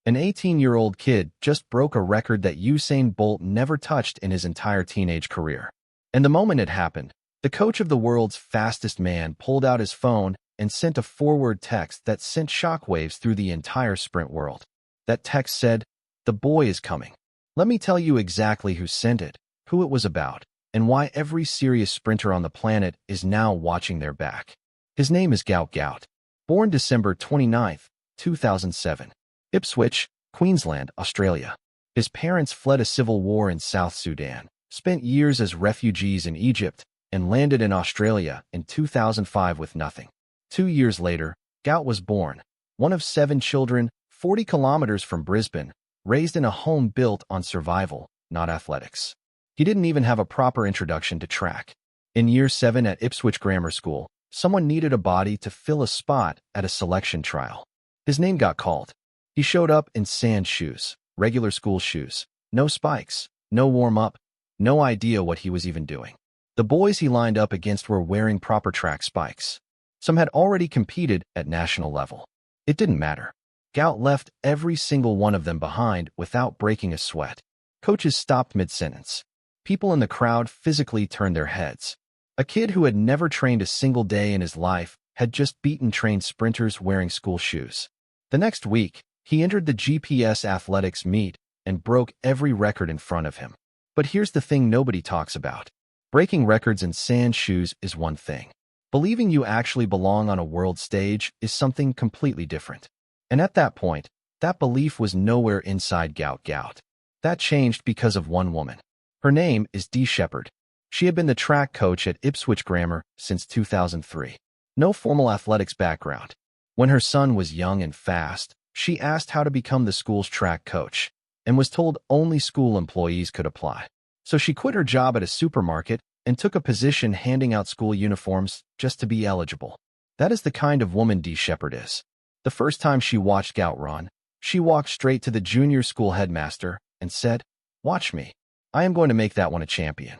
An 18-year-old kid just broke a record that Usain Bolt never touched in his entire teenage career. And the moment it happened, the coach of the world's fastest man pulled out his phone and sent a forward text that sent shockwaves through the entire sprint world. That text said, "The boy is coming." Let me tell you exactly who sent it, who it was about, and why every serious sprinter on the planet is now watching their back. His name is Gout Gout. Born December 29, 2007. Ipswich, Queensland, Australia. His parents fled a civil war in South Sudan, spent years as refugees in Egypt, and landed in Australia in 2005 with nothing. 2 years later, Gout was born, one of 7 children, 40 kilometers from Brisbane, raised in a home built on survival, not athletics. He didn't even have a proper introduction to track. In year 7 at Ipswich Grammar School, someone needed a body to fill a spot at a selection trial. His name got called. He showed up in sand shoes, regular school shoes, no spikes, no warm-up, no idea what he was even doing. The boys he lined up against were wearing proper track spikes. Some had already competed at national level. It didn't matter. Gout left every single one of them behind without breaking a sweat. Coaches stopped mid-sentence. People in the crowd physically turned their heads. A kid who had never trained a single day in his life had just beaten trained sprinters wearing school shoes. The next week, he entered the GPS athletics meet and broke every record in front of him. But here's the thing nobody talks about. Breaking records in sand shoes is one thing. Believing you actually belong on a world stage is something completely different. And at that point, that belief was nowhere inside Gout Gout. That changed because of one woman. Her name is Dee Shepherd. She had been the track coach at Ipswich Grammar since 2003. No formal athletics background. When her son was young and fast, she asked how to become the school's track coach and was told only school employees could apply. So she quit her job at a supermarket and took a position handing out school uniforms just to be eligible. That is the kind of woman Dee Shepherd is. The first time she watched Gout run, she walked straight to the junior school headmaster and said, "Watch me. I am going to make that one a champion."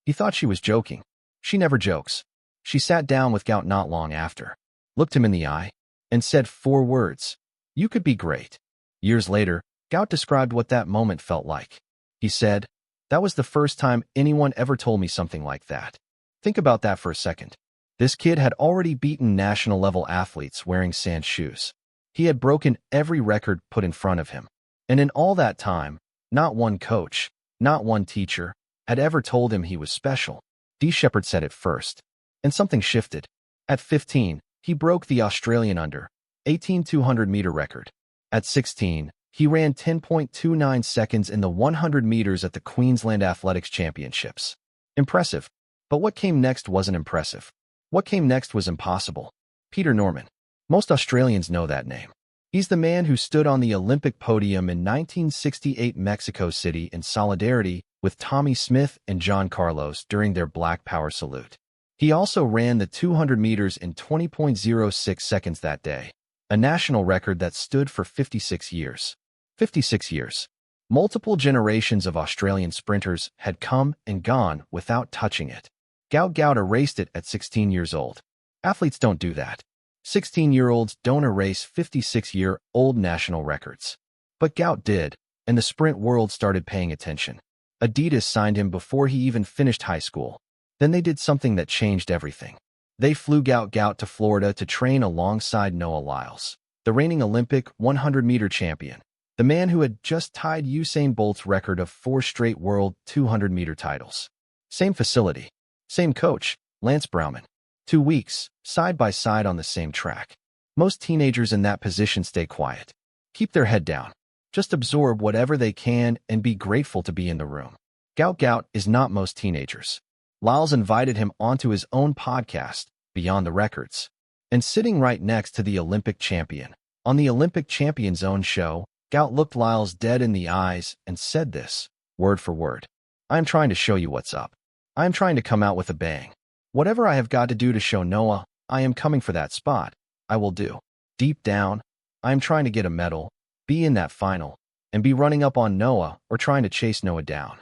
He thought she was joking. She never jokes. She sat down with Gout not long after, looked him in the eye, and said 4 words. "You could be great." Years later, Gout described what that moment felt like. He said, "That was the first time anyone ever told me something like that." Think about that for a second. This kid had already beaten national-level athletes wearing sand shoes. He had broken every record put in front of him. And in all that time, not one coach, not one teacher, had ever told him he was special. Dee Shepherd said it first. And something shifted. At 15, he broke the Australian under 18 200-meter record. At 16, he ran 10.29 seconds in the 100 meters at the Queensland Athletics Championships. Impressive. But what came next wasn't impressive. What came next was impossible. Peter Norman. Most Australians know that name. He's the man who stood on the Olympic podium in 1968 Mexico City in solidarity with Tommy Smith and John Carlos during their Black Power salute. He also ran the 200 meters in 20.06 seconds that day, a national record that stood for 56 years. 56 years. Multiple generations of Australian sprinters had come and gone without touching it. Gout Gout erased it at 16 years old. Athletes don't do that. 16-year-olds don't erase 56-year-old national records. But Gout did, and the sprint world started paying attention. Adidas signed him before he even finished high school. Then they did something that changed everything. They flew Gout Gout to Florida to train alongside Noah Lyles, the reigning Olympic 100-meter champion, the man who had just tied Usain Bolt's record of 4 straight world 200-meter titles. Same facility. Same coach, Lance Browman. 2 weeks, side by side on the same track. Most teenagers in that position stay quiet. Keep their head down. Just absorb whatever they can and be grateful to be in the room. Gout Gout is not most teenagers. Lyles invited him onto his own podcast, Beyond the Records. And sitting right next to the Olympic champion, on the Olympic champion's own show, Gout looked Lyles dead in the eyes and said this, word for word. "I am trying to show you what's up. I am trying to come out with a bang. Whatever I have got to do to show Noah I am coming for that spot, I will do. Deep down, I am trying to get a medal, be in that final, and be running up on Noah or trying to chase Noah down."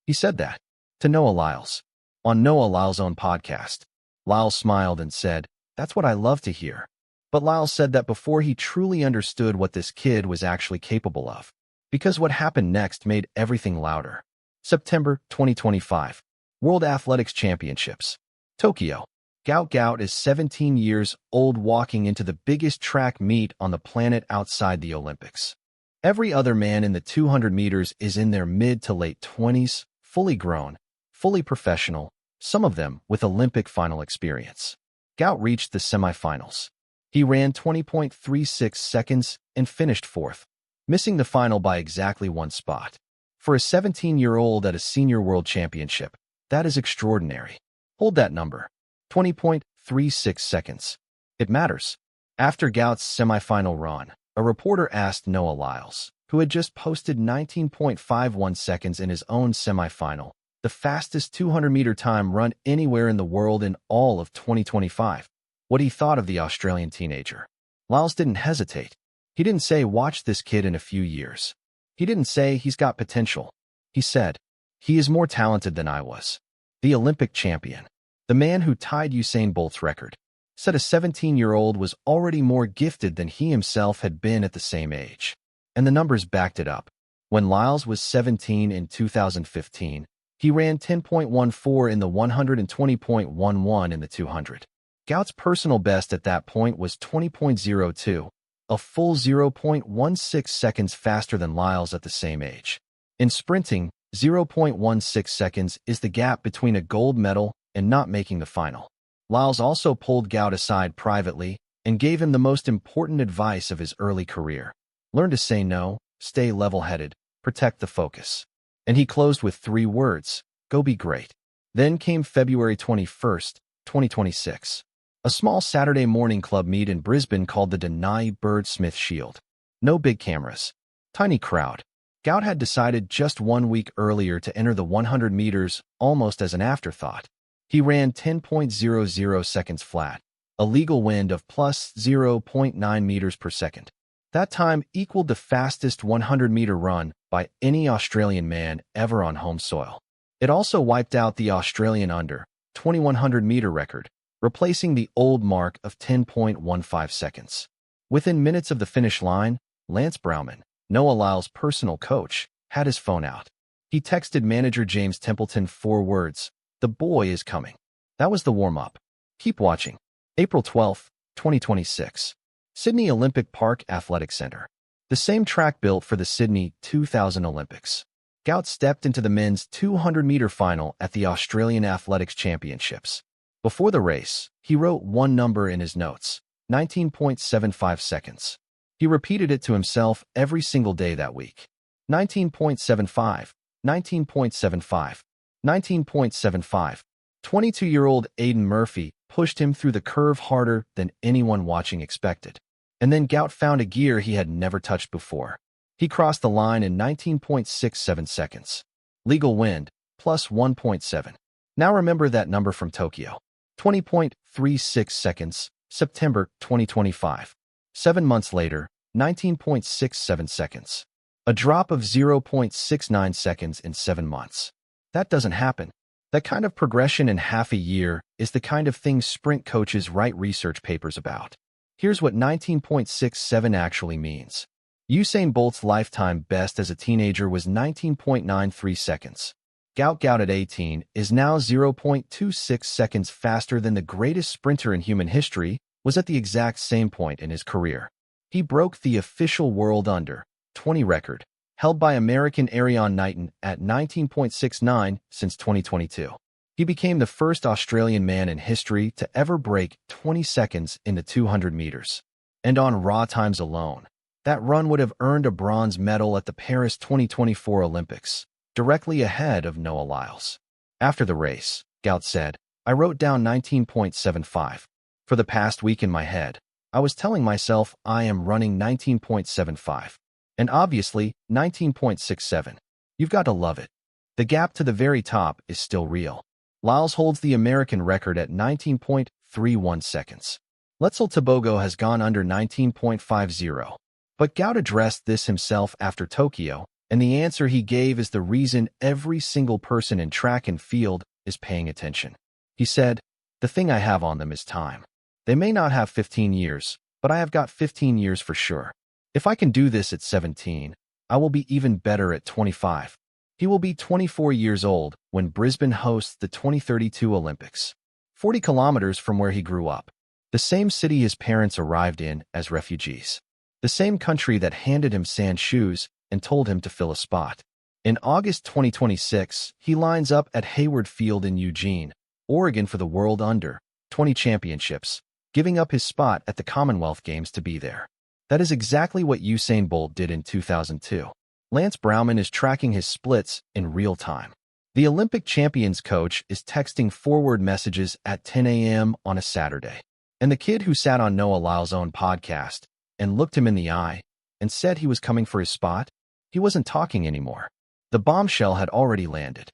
He said that to Noah Lyles on Noah Lyles' own podcast. Lyles smiled and said, "That's what I love to hear." But Lyles said that before he truly understood what this kid was actually capable of, because what happened next made everything louder. September 2025. World Athletics Championships. Tokyo. Gout Gout is 17 years old, walking into the biggest track meet on the planet outside the Olympics. Every other man in the 200 meters is in their mid to late 20s, fully grown, fully professional, some of them with Olympic final experience. Gout reached the semifinals. He ran 20.36 seconds and finished fourth, missing the final by exactly one spot. For a 17-year-old at a senior world championship, that is extraordinary. Hold that number. 20.36 seconds. It matters. After Gout's semifinal run, a reporter asked Noah Lyles, who had just posted 19.51 seconds in his own semifinal, the fastest 200-meter time run anywhere in the world in all of 2025, what he thought of the Australian teenager. Lyles didn't hesitate. He didn't say, "Watch this kid in a few years." He didn't say, "He's got potential." He said, "He is more talented than I was." The Olympic champion, the man who tied Usain Bolt's record, said a 17-year-old was already more gifted than he himself had been at the same age. And the numbers backed it up. When Lyles was 17 in 2015, he ran 10.14 in the 100 and 20.11 in the 200. Gout's personal best at that point was 20.02, a full 0.16 seconds faster than Lyles at the same age. In sprinting, 0.16 seconds is the gap between a gold medal and not making the final. Lyles also pulled Gout aside privately and gave him the most important advice of his early career. Learn to say no, stay level-headed, protect the focus. And he closed with 3 words: go be great. Then came February 21st, 2026. A small Saturday morning club meet in Brisbane called the Denai Bird Smith Shield. No big cameras. Tiny crowd. Gout had decided just 1 week earlier to enter the 100 meters almost as an afterthought. He ran 10.00 seconds flat, a legal wind of plus 0.9 meters per second. That time equaled the fastest 100-meter run by any Australian man ever on home soil. It also wiped out the Australian under 2100-meter record, replacing the old mark of 10.15 seconds. Within minutes of the finish line, Lance Browman, Noah Lyles' personal coach, had his phone out. He texted manager James Templeton 4 words: "The boy is coming." That was the warm-up. Keep watching. April 12, 2026. Sydney Olympic Park Athletic Center. The same track built for the Sydney 2000 Olympics. Gout stepped into the men's 200-meter final at the Australian Athletics Championships. Before the race, he wrote one number in his notes: 19.75 seconds. He repeated it to himself every single day that week. 19.75, 19.75, 19.75. 22-year-old Aidan Murphy pushed him through the curve harder than anyone watching expected. And then Gout found a gear he had never touched before. He crossed the line in 19.67 seconds. Legal wind, plus 1.7. Now remember that number from Tokyo. 20.36 seconds, September 2025. 7 months later, 19.67 seconds. A drop of 0.69 seconds in 7 months. That doesn't happen. That kind of progression in half a year is the kind of thing sprint coaches write research papers about. Here's what 19.67 actually means. Usain Bolt's lifetime best as a teenager was 19.93 seconds. Gout Gout at 18 is now 0.26 seconds faster than the greatest sprinter in human history was at the exact same point in his career. He broke the official world under 20 record, held by American Arion Knighton at 19.69 since 2022. He became the first Australian man in history to ever break 20 seconds in the 200 meters. And on raw times alone, that run would have earned a bronze medal at the Paris 2024 Olympics, directly ahead of Noah Lyles. After the race, Gout said, "I wrote down 19.75. For the past week in my head, I was telling myself I am running 19.75. And obviously, 19.67. You've got to love it. The gap to the very top is still real." Lyles holds the American record at 19.31 seconds. Letzel Tebogo has gone under 19.50. But Gout addressed this himself after Tokyo, and the answer he gave is the reason every single person in track and field is paying attention. He said, "The thing I have on them is time. They may not have 15 years, but I have got 15 years for sure. If I can do this at 17, I will be even better at 25. He will be 24 years old when Brisbane hosts the 2032 Olympics, 40 kilometers from where he grew up, the same city his parents arrived in as refugees, the same country that handed him sand shoes and told him to fill a spot. In August 2026, he lines up at Hayward Field in Eugene, Oregon for the World Under-20 Championships, giving up his spot at the Commonwealth Games to be there. That is exactly what Usain Bolt did in 2002. Lance Browman is tracking his splits in real time. The Olympic champion's coach is texting forward messages at 10 a.m. on a Saturday. And the kid who sat on Noah Lyles' own podcast and looked him in the eye and said he was coming for his spot, he wasn't talking anymore. The bombshell had already landed.